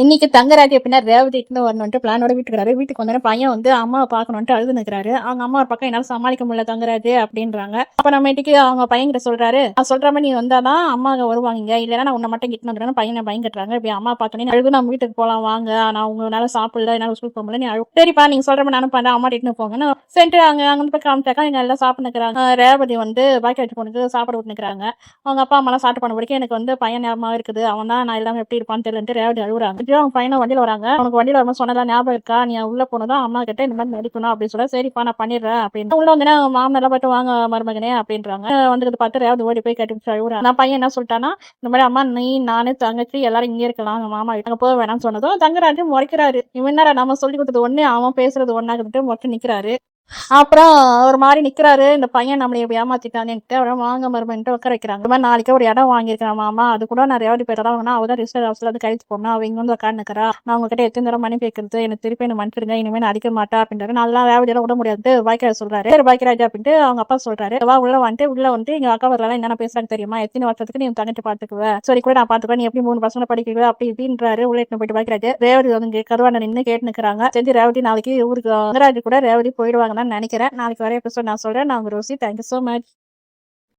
இன்னைக்கு தங்கராஜ் எப்படின்னா ரேவதி இட்டுன்னு வரணும்ட்டு பிளானோட வீட்டுக்கு வீட்டுக்கு வந்தோடனே பையன் வந்து அம்மாவை பார்க்கணும்ட்டு அழுது நிற்கிறாரு. அவங்க அம்மா ஒரு பக்கம் என்னால சமாளிக்க முடியல தங்கராஜ் அப்படின்றாங்க. அப்ப நம்ம இன்னைக்கு அவங்க பையன் கிட்ட சொல்றாரு, சொல்ற மாதிரி நீ வந்தாதான் அம்மா வருவாங்க, இல்லைன்னா நான் உன்னை மட்டும் கிட்டு வந்துடுறேன். பையனை பயங்கட்டுறாங்க. இப்படி அம்மா பார்த்தோன்னே அழுது நம்ம வீட்டுக்கு போலாம் வாங்க, நான் உங்களால சாப்பிடல, என்னால ஸ்கூல் போக முடியல, நீ சரிப்பா நீங்க சொல்ற மாதிரி நானும் பண்ண அம்மா இட்டுன்னு போங்கன்னு சென்ட்டு அங்க போய் காமிச்சாக்கா எங்க எல்லாம் சாப்பிட்டு நிற்கிறாங்க. ரேவதி வந்து பாக்கி வச்சு பொண்ணுக்கு சாப்பிட விட்டு நிற்கிறாங்க. அவங்க அப்பா அம்மா எல்லாம் சாப்பிட்டு பண்ண வரைக்கும் எனக்கு வந்து பையன் ஞாபகமா இருக்குது, அவன் தான் நான் இல்லாம எப்படி இருப்பான்னு தெரியலன்ட்டு ரேவதி அழுகுறாங்க. அவங்க பையனை வண்டியில வராங்க. அவனுக்கு வண்டியில வரும்போது சொன்னதா ஞாபகம் இருக்கா, நீ உள்ள போனதும் அம்மா கிட்ட இந்த மாதிரி நடிக்கணும் அப்படின்னு சொல்ல, சரிப்பா நான் பண்ணிடுறேன் அப்படின்னு உள்ள வந்து மாமனார் போயிட்டு வாங்க மருமகனே அப்படின்றாங்க. வந்து பார்த்து ரேவதி ஓடி போய் கட்டி அழுகுறான். நான் பையன் என்ன சொல்லிட்டானா, இந்த மாதிரி அம்மா நீ நானு தங்கச்சி எல்லாரும் இங்கே இருக்கலாம், மாமா அங்க போக வேணாம்னு சொன்னதும் தங்கராஜ் முறைக்கிறாரு. இவன் நம்ம சொல்லி கொடுத்தது ஒண்ணு, அவன் பேசுறது ஒன்னாகிட்டு மொட்டை நிக்கிறாரு. அப்புறம் ஒரு மாதிரி நிக்கிறாரு. இந்த பையன் நம்மளை எப்படி ஏமாத்திட்டான்ட்டு அப்புறம் வாங்க மருமன்ட்டு உட்கார வைக்கிறாங்க. இந்த மாதிரி நாளைக்கு ஒரு இடம் வாங்கியிருக்கேன் மாமா, அது கூட நான் ரேவதி பேர் தான் வாங்கினா, அவதான் ரிஜிஸ்டர் ஹவுஸ்ல வந்து கழிச்சு போடணும், அவ இங்க வந்து உட்காந்துக்கிறா, நான் உங்ககிட்ட எத்தனை தடவை மணி கேட்கறது, எனக்கு திருப்பி என்ன மன்னிச்சிருங்க, இனிமேல் நான் அடிக்க மாட்டா அப்படின்றாரு. நல்லா ரேவதியெல்லாம் விட முடியாது பாய்க்கராஜ் சொல்றாரு. பாய்க்கராஜ் அப்படின்ட்டு அவங்க அப்பா சொல்றாரு, வா உள்ள வந்துட்டு எங்க அக்கா வரலாம் என்னென்ன பேசுறாங்க தெரியுமா, எத்தனை வருஷத்துக்கு நீ தங்கச்சி பாத்துக்குவ, சரி கூட நான் பாத்துக்குவேன், நீ எப்படி 3 பசங்க படிக்கிறீங்க அப்படி இப்படின்றாரு. உள்ள எடுத்து போயிட்டு பாய்க்கராஜ் ரேவதி வந்து கருவாண்ட நின்று கேட்டு நிக்கிறாங்க. செஞ்சு ரேவதி நாளைக்கு ஊருக்கு தங்கராஜ் கூட ரேவதி போயிடுவாங்கன்னு நினைக்கிறேன். நாளைக்கு வர எபிசோட் நான் சொல்றேன். நான் ரோசி. Thank you so much.